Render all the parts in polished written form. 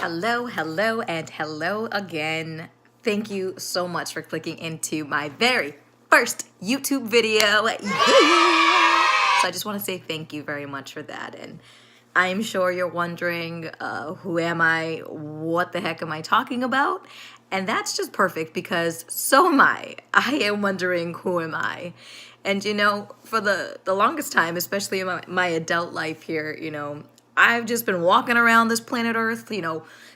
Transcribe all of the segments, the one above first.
Hello, hello, and hello again. Thank you so much for clicking into my very first YouTube video. Yeah! So I just want to say thank you very much for that. And I'm sure you're wondering, who am I? What the heck am I talking about? And that's just perfect because so am I. I am wondering, who am I? And for the longest time, especially in my adult life here, I've just been walking around this planet Earth,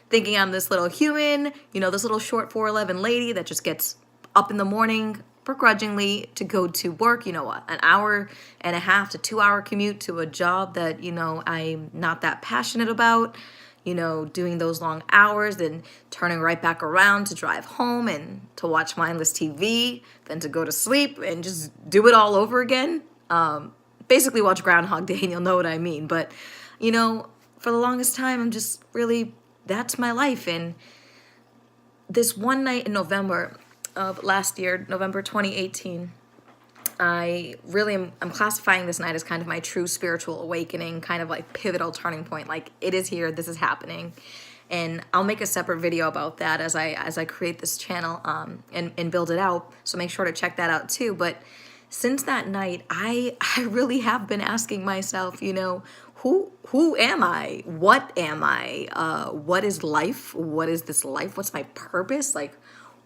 thinking I'm this little human, this little short 4'11" lady that just gets up in the morning begrudgingly to go to work, an hour and a half to 2 hour commute to a job that, I'm not that passionate about, doing those long hours and turning right back around to drive home and to watch mindless TV, then to go to sleep and just do it all over again. Basically watch Groundhog Day and you'll know what I mean. But, for the longest time, I'm just really, that's my life. And this one night in November of last year, November 2018, I'm classifying this night as kind of my true spiritual awakening, kind of like pivotal turning point. Like, it is here, this is happening. And I'll make a separate video about that as I create this channel and build it out. So make sure to check that out too. But since that night, I really have been asking myself, who am I? What am I? What is life? What is this life? What's my purpose? Like,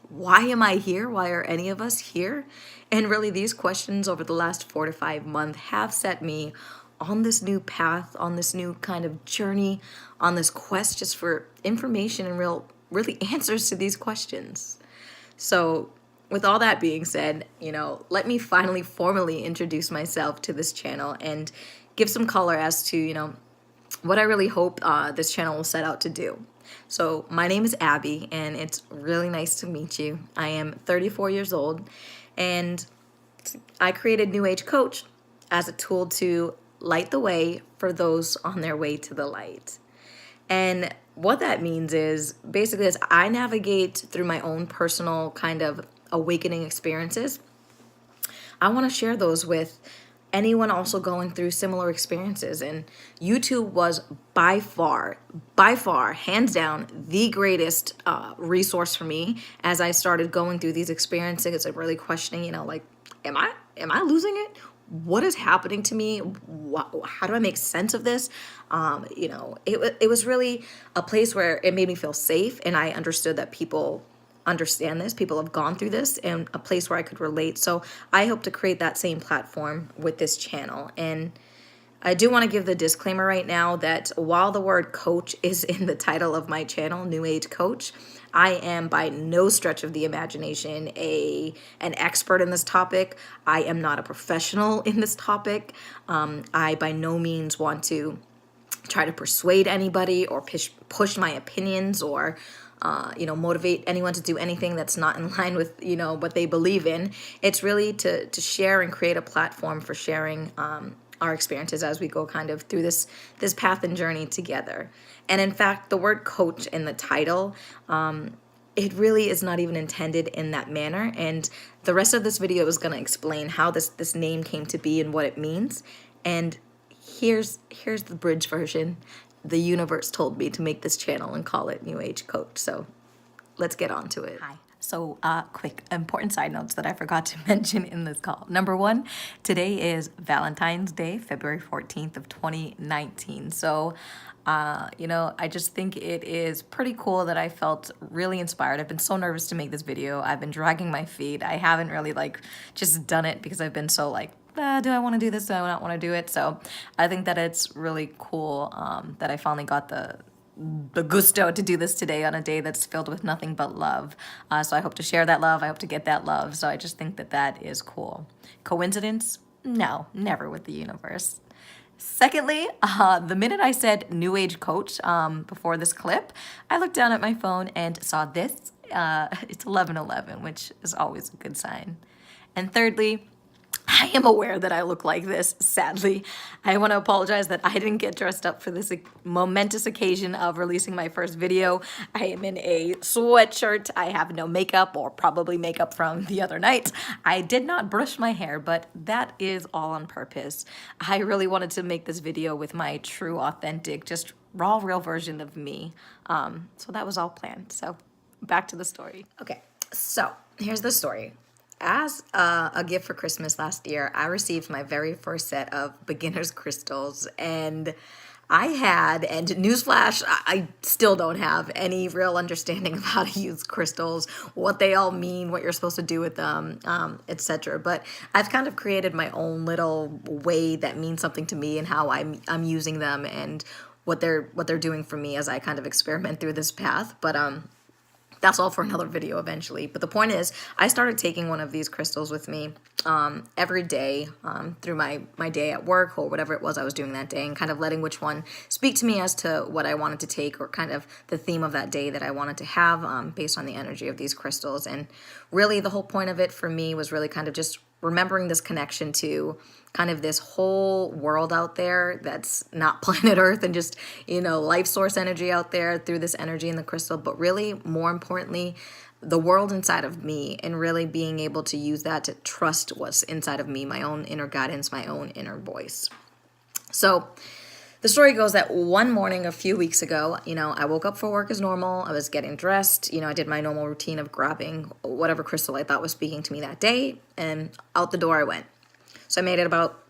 why am I here? Why are any of us here? And really, these questions over the last 4 to 5 months have set me on this new path, on this new kind of journey, on this quest just for information and really answers to these questions. So with all that being said, let me finally formally introduce myself to this channel and give some color as to, what I really hope this channel will set out to do. So my name is Abby, and it's really nice to meet you. I am 34 years old, and I created New Age Coach as a tool to light the way for those on their way to the light. And what that means is basically as I navigate through my own personal kind of awakening experiences, I want to share those with anyone also going through similar experiences. And YouTube was by far, hands down, the greatest resource for me as I started going through these experiences and really questioning, like, am I losing it? What is happening to me? How do I make sense of this? It was really a place where it made me feel safe, and I understood that people understand this, people have gone through this, and a place where I could relate. So I hope to create that same platform with this channel. And I do want to give the disclaimer right now that while the word coach is in the title of my channel, New Age Coach, I am by no stretch of the imagination an expert in this topic. I am not a professional in this topic. I by no means want to try to persuade anybody or push my opinions or motivate anyone to do anything that's not in line with, what they believe in. It's really to share and create a platform for sharing our experiences as we go kind of through this path and journey together. And in fact, the word coach in the title, it really is not even intended in that manner. And the rest of this video is going to explain how this name came to be and what it means. And here's the bridge version. The universe told me to make this channel and call it New Age Coach. So let's get on to it. Hi. So quick, important side notes that I forgot to mention in this call. Number one, today is Valentine's Day, February 14th of 2019. So, I just think it is pretty cool that I felt really inspired. I've been so nervous to make this video. I've been dragging my feet. I haven't really just done it because I've been so do I want to do this? Do I not want to do it? So I think that it's really cool that I finally got the gusto to do this today on a day that's filled with nothing but love. So I hope to share that love. I hope to get that love. So I just think that is cool. Coincidence? No, never with the universe. Secondly, the minute I said New Age Coach before this clip, I looked down at my phone and saw this. It's 11:11, which is always a good sign. And thirdly, I am aware that I look like this, sadly. I want to apologize that I didn't get dressed up for this momentous occasion of releasing my first video. I am in a sweatshirt. I have no makeup, or probably makeup from the other night. I did not brush my hair, but that is all on purpose. I really wanted to make this video with my true, authentic, just raw, real version of me. So that was all planned. So back to the story. Okay, so here's the story. As a gift for Christmas last year, I received my very first set of beginner's crystals, and I had, and newsflash, I still don't have any real understanding of how to use crystals, what they all mean, what you're supposed to do with them, etc. But I've kind of created my own little way that means something to me and how I'm using them and what they're doing for me as I kind of experiment through this path. But that's all for another video eventually. But the point is, I started taking one of these crystals with me every day through my day at work or whatever it was I was doing that day, and kind of letting which one speak to me as to what I wanted to take or kind of the theme of that day that I wanted to have based on the energy of these crystals. And really the whole point of it for me was really kind of just remembering this connection to kind of this whole world out there that's not planet Earth and just, life source energy out there through this energy in the crystal, but really more importantly, the world inside of me, and really being able to use that to trust what's inside of me, my own inner guidance, my own inner voice. So the story goes that one morning a few weeks ago, I woke up for work as normal. I was getting dressed. I did my normal routine of grabbing whatever crystal I thought was speaking to me that day, and out the door I went. So I made it about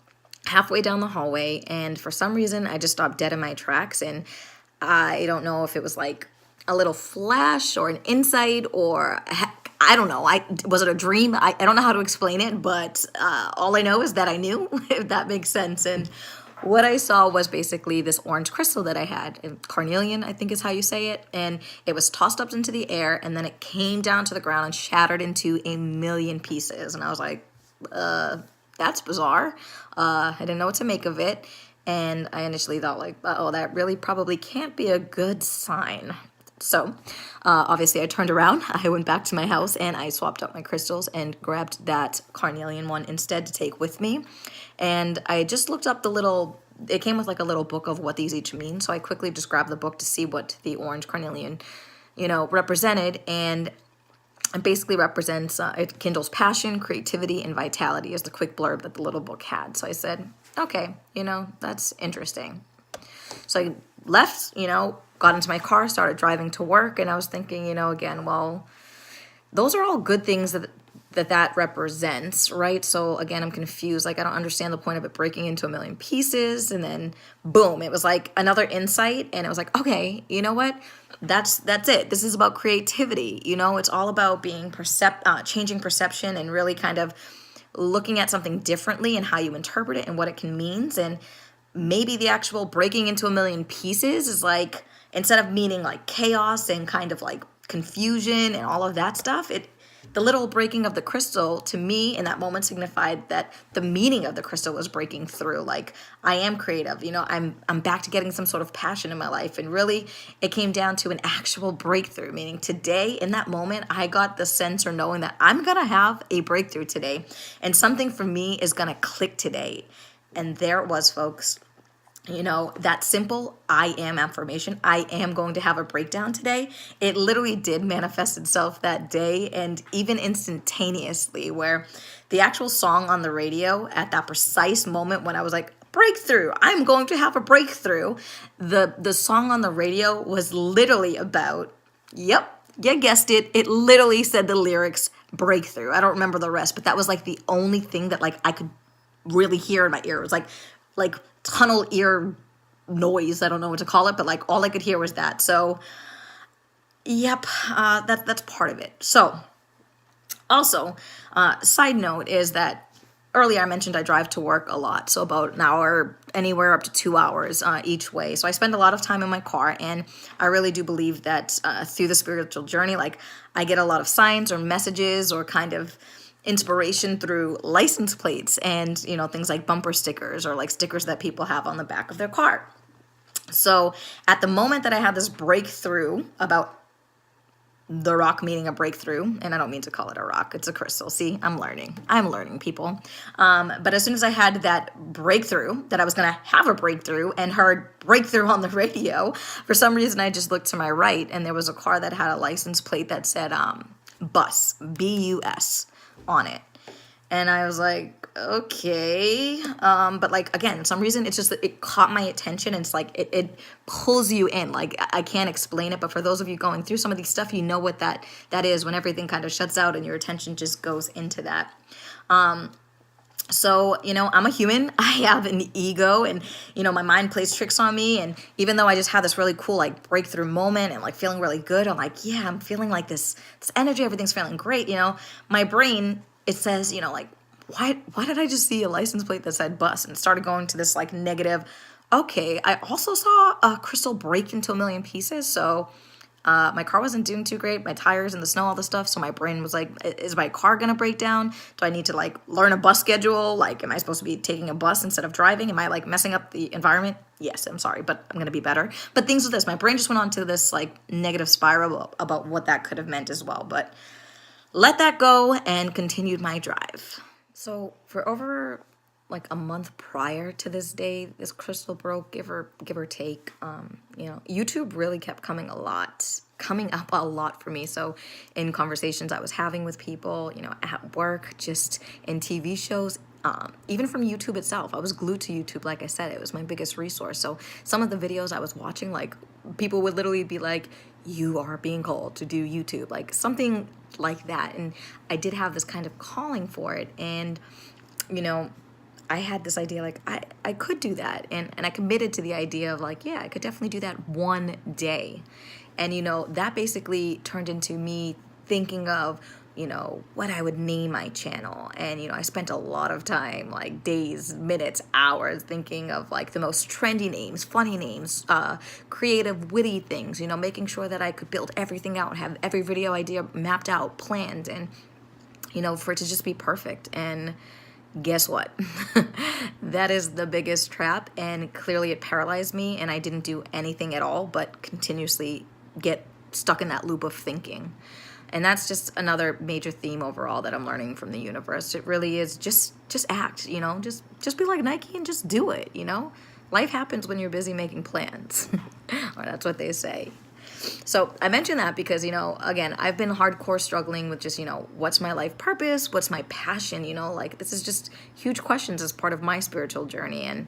halfway down the hallway, and for some reason I just stopped dead in my tracks, and I don't know if it was like a little flash or an insight or I don't know. Was it a dream? I don't know how to explain it, but all I know is that I knew, if that makes sense. And what I saw was basically this orange crystal that I had, carnelian, I think is how you say it, and it was tossed up into the air, and then it came down to the ground and shattered into a million pieces. And I was like, that's bizarre. I didn't know what to make of it, and I initially thought like, oh, that really probably can't be a good sign. So obviously I turned around, I went back to my house, and I swapped out my crystals and grabbed that carnelian one instead to take with me. And I just looked up it came with like a little book of what these each mean. So I quickly just grabbed the book to see what the orange carnelian, represented. And it basically represents, it kindles passion, creativity, and vitality is the quick blurb that the little book had. So I said, okay, that's interesting. So I left, got into my car, started driving to work, and I was thinking, again, well, those are all good things that represents, right? So again, I'm confused. Like, I don't understand the point of it breaking into a million pieces, and then boom, it was like another insight, and it was like, okay, you know what? That's it. This is about creativity. It's all about being changing perception and really kind of looking at something differently and how you interpret it and what it can mean. And maybe the actual breaking into a million pieces is like, instead of meaning like chaos and kind of like confusion and all of that stuff, the little breaking of the crystal to me in that moment signified that the meaning of the crystal was breaking through. Like, I am creative, I'm back to getting some sort of passion in my life. And really it came down to an actual breakthrough, meaning today in that moment, I got the sense or knowing that I'm going to have a breakthrough today, and something for me is going to click today. And there it was, folks. That simple I am affirmation, I am going to have a breakdown today. It literally did manifest itself that day, and even instantaneously, where the actual song on the radio at that precise moment when I was like, breakthrough, I'm going to have a breakthrough. The song on the radio was literally about, yep, you guessed it. It literally said the lyrics breakthrough. I don't remember the rest, but that was like the only thing that like I could really hear in my ear. It was like tunnel ear noise. I don't know what to call it, but like all I could hear was that. So yep, that's part of it. So also, side note is that earlier I mentioned I drive to work a lot. So about an hour, anywhere up to 2 hours each way. So I spend a lot of time in my car, and I really do believe that through the spiritual journey, like I get a lot of signs or messages or kind of inspiration through license plates and things like bumper stickers or like stickers that people have on the back of their car. So at the moment that I had this breakthrough about the rock meaning a breakthrough, and I don't mean to call it a rock, it's a crystal. See, I'm learning, people. But as soon as I had that breakthrough, that I was going to have a breakthrough, and heard breakthrough on the radio, for some reason I just looked to my right, and there was a car that had a license plate that said bus, B-U-S, on it. And I was like, okay. But like, again, for some reason, it's just that it caught my attention, and it's like, it pulls you in. Like, I can't explain it, but for those of you going through some of these stuff, you know what that is, when everything kind of shuts out and your attention just goes into that. So, I'm a human. I have an ego, and, my mind plays tricks on me. And even though I just had this really cool, like, breakthrough moment and, like, feeling really good, I'm like, yeah, I'm feeling like this energy. Everything's feeling great. My brain, it says, like, why did I just see a license plate that said bus, and started going to this, like, negative. Okay, I also saw a crystal break into a million pieces. So my car wasn't doing too great, my tires in the snow, all the stuff. So my brain was like, is my car gonna break down? Do I need to, like, learn a bus schedule? Like, am I supposed to be taking a bus instead of driving? Am I, like, messing up the environment? Yes, I'm sorry, but I'm gonna be better. But things with this, my brain just went on to this, like, negative spiral about what that could have meant as well. But let that go and continued my drive. So for over, like, a month prior to this day, this crystal broke, give or take. YouTube really kept coming up a lot for me. So in conversations I was having with people, at work, just in TV shows, even from YouTube itself. I was glued to YouTube. Like I said, it was my biggest resource. So some of the videos I was watching, like, people would literally be like, you are being called to do YouTube, like something like that. And I did have this kind of calling for it. And, I had this idea, like, I could do that. And I committed to the idea of, like, yeah, I could definitely do that one day. And, that basically turned into me thinking of, what I would name my channel. And, I spent a lot of time, like, days, minutes, hours, thinking of, like, the most trendy names, funny names, creative, witty things, making sure that I could build everything out, have every video idea mapped out, planned, and, for it to just be perfect. And guess what? That is the biggest trap, and clearly it paralyzed me, and I didn't do anything at all but continuously get stuck in that loop of thinking. And that's just another major theme overall that I'm learning from the universe. It really is just act, just be like Nike and just do it, Life happens when you're busy making plans. Or that's what they say. So I mention that because, again, I've been hardcore struggling with just, what's my life purpose? What's my passion? Like, this is just huge questions as part of my spiritual journey. And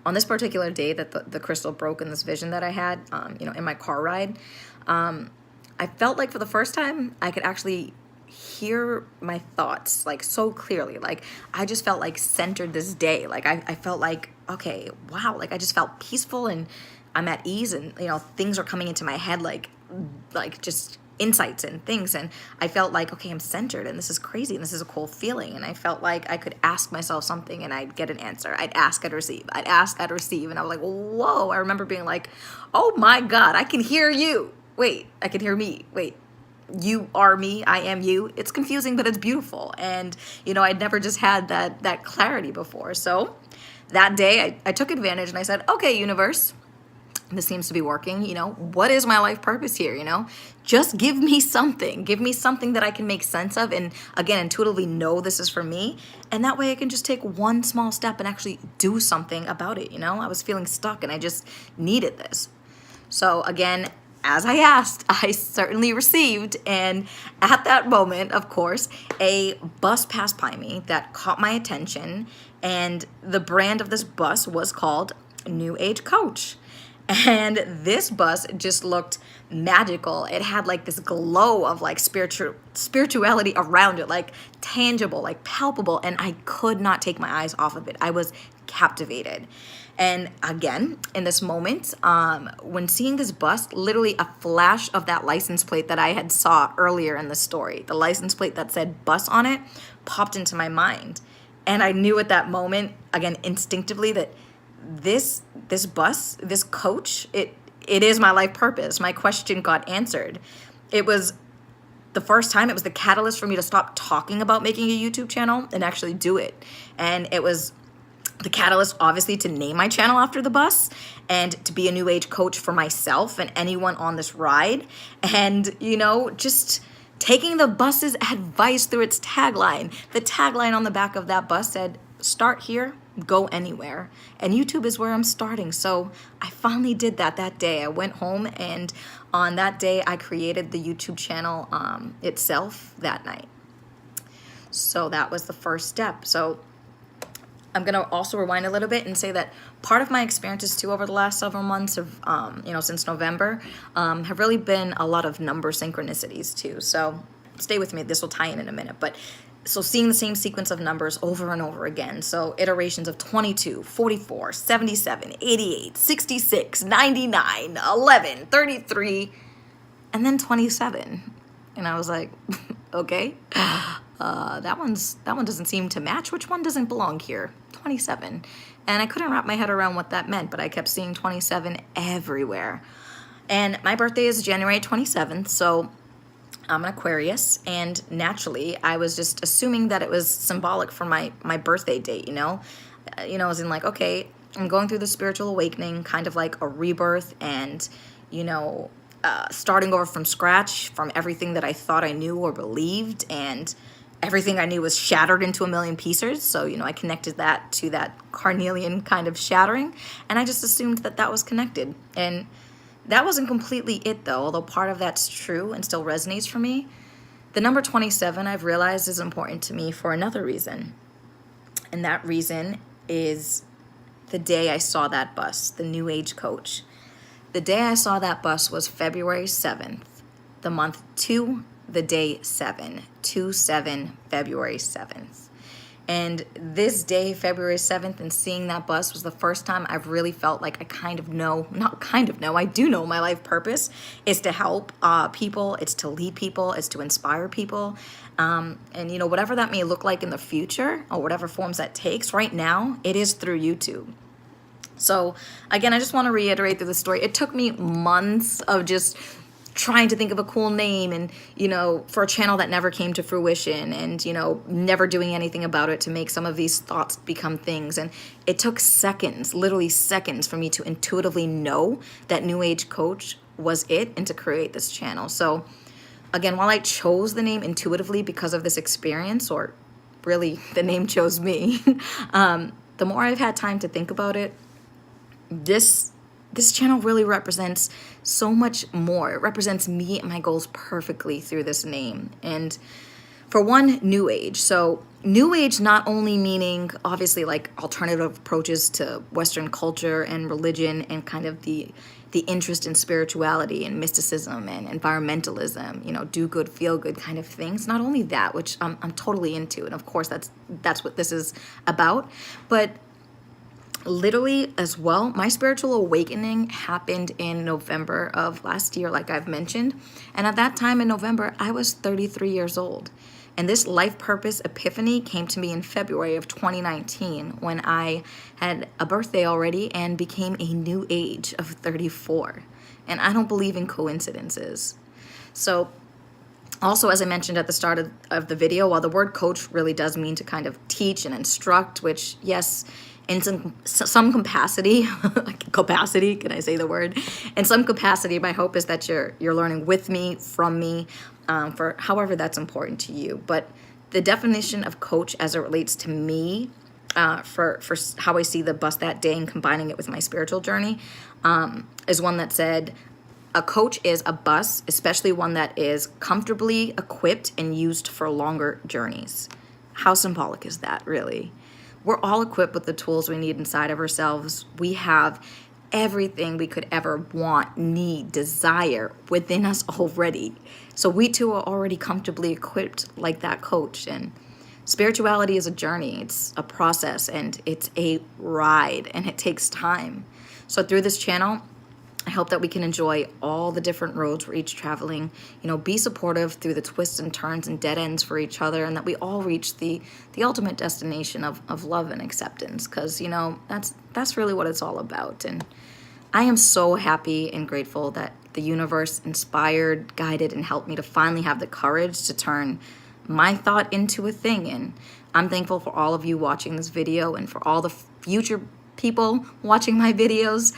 on this particular day that the crystal broke in this vision that I had, in my car ride, I felt like for the first time I could actually hear my thoughts, like, so clearly. Like, I just felt, like, centered this day. Like, I felt like, okay, wow, like, I just felt peaceful and I'm at ease, and, things are coming into my head, like just insights and things. And I felt like, okay, I'm centered, and this is crazy, and this is a cool feeling. And I felt like I could ask myself something and I'd get an answer. I'd ask, I'd receive. I'd ask, I'd receive. And I was like, whoa. I remember being like, oh my God, I can hear you. Wait, I can hear me. Wait, you are me, I am you. It's confusing, but it's beautiful. And, I'd never just had that clarity before. So that day I took advantage and I said, okay, universe, this seems to be working. What is my life purpose here? Just give me something that I can make sense of. And again, intuitively know this is for me. And that way I can just take one small step and actually do something about it. I was feeling stuck and I just needed this. So again, as I asked, I certainly received. And at that moment, of course, a bus passed by me that caught my attention. And the brand of this bus was called New Age Coach. And this bus just looked magical. It had, like, this glow of, like, spirituality around it, like tangible, like palpable. And I could not take my eyes off of it. I was captivated. And again, in this moment, when seeing this bus, literally a flash of that license plate that I had saw earlier in the story, the license plate that said bus on it, popped into my mind. And I knew at that moment, again, instinctively, that this bus, this coach, it is my life purpose. My question got answered. It was the first time, it was the catalyst for me to stop talking about making a YouTube channel and actually do it. And it was the catalyst, obviously, to name my channel after the bus and to be a new age coach for myself and anyone on this ride. And, just taking the bus's advice through its tagline. The tagline on the back of that bus said, start here, go anywhere. And YouTube is where I'm starting. So I finally did that day. I went home, and on that day I created the YouTube channel itself that night. So that was the first step. So I'm going to also rewind a little bit and say that part of my experiences too over the last several months of, since November, have really been a lot of number synchronicities too. So stay with me. This will tie in a minute. But so seeing the same sequence of numbers over and over again. So iterations of 22, 44, 77, 88, 66, 99, 11, 33, and then 27. And I was like, okay, that one doesn't seem to match. Which one doesn't belong here? 27. And I couldn't wrap my head around what that meant, but I kept seeing 27 everywhere. And my birthday is January 27th, so I'm an Aquarius, and naturally I was just assuming that it was symbolic for my birthday date, as in like, okay, I'm going through the spiritual awakening, kind of like a rebirth, and starting over from scratch from everything that I thought I knew or believed, and everything I knew was shattered into a million pieces. So, I connected that to that carnelian kind of shattering, and I just assumed that that was connected. And that wasn't completely it, though, although part of that's true and still resonates for me. The number 27, I've realized, is important to me for another reason. And that reason is the day I saw that bus, the New Age coach. The day I saw that bus was February 7th, the month 2, the day 7, 2/7, February 7th. And this day, February 7th, and seeing that bus was the first time I've really felt like I do know my life purpose is to help people, it's to lead people, it's to inspire people. And whatever that may look like in the future, or whatever forms that takes, right now, it is through YouTube. So again, I just want to reiterate through the story. It took me months of just trying to think of a cool name and, for a channel that never came to fruition, and, never doing anything about it to make some of these thoughts become things. And it took seconds, literally seconds, for me to intuitively know that New Age Coach was it and to create this channel. So again, while I chose the name intuitively because of this experience, or really the name chose me, the more I've had time to think about it, this channel really represents so much more. It represents me and my goals perfectly through this name. And for one, New Age. So New Age not only meaning obviously like alternative approaches to Western culture and religion, and kind of the interest in spirituality and mysticism and environmentalism, do good, feel good kind of things. Not only that, which I'm totally into, and of course that's what this is about, but literally as well, my spiritual awakening happened in November of last year, like I've mentioned. And at that time in November, I was 33 years old. And this life purpose epiphany came to me in February of 2019, when I had a birthday already and became a new age of 34. And I don't believe in coincidences. So also, as I mentioned at the start of the video, while the word coach really does mean to kind of teach and instruct, which, yes, in some capacity, can I say the word? In some capacity, my hope is that you're learning with me, from me, for however that's important to you. But the definition of coach as it relates to me, for how I see the bus that day and combining it with my spiritual journey, is one that said, a coach is a bus, especially one that is comfortably equipped and used for longer journeys. How symbolic is that, really? We're all equipped with the tools we need inside of ourselves. We have everything we could ever want, need, desire within us already. So we too are already comfortably equipped like that coach. And spirituality is a journey, it's a process, and it's a ride, and it takes time. So through this channel, I hope that we can enjoy all the different roads we're each traveling, be supportive through the twists and turns and dead ends for each other, and that we all reach the ultimate destination of love and acceptance, because, that's really what it's all about. And I am so happy and grateful that the universe inspired, guided, and helped me to finally have the courage to turn my thought into a thing. And I'm thankful for all of you watching this video, and for all the future people watching my videos,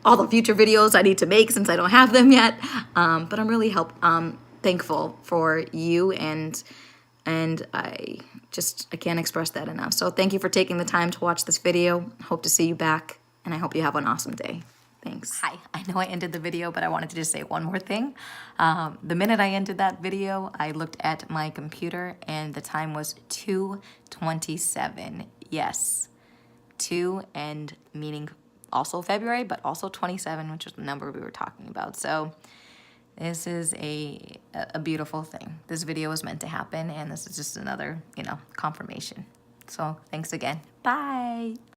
all the future videos I need to make since I don't have them yet. But I'm really thankful for you, and I can't express that enough. So thank you for taking the time to watch this video. Hope to see you back, and I hope you have an awesome day. Thanks. Hi, I know I ended the video, but I wanted to just say one more thing. The minute I ended that video, I looked at my computer and the time was 2:27. Yes, 2 and meaning also February, but also 27, which is the number we were talking about. So this is a beautiful thing. This video was meant to happen, and this is just another, confirmation. So thanks again. Bye.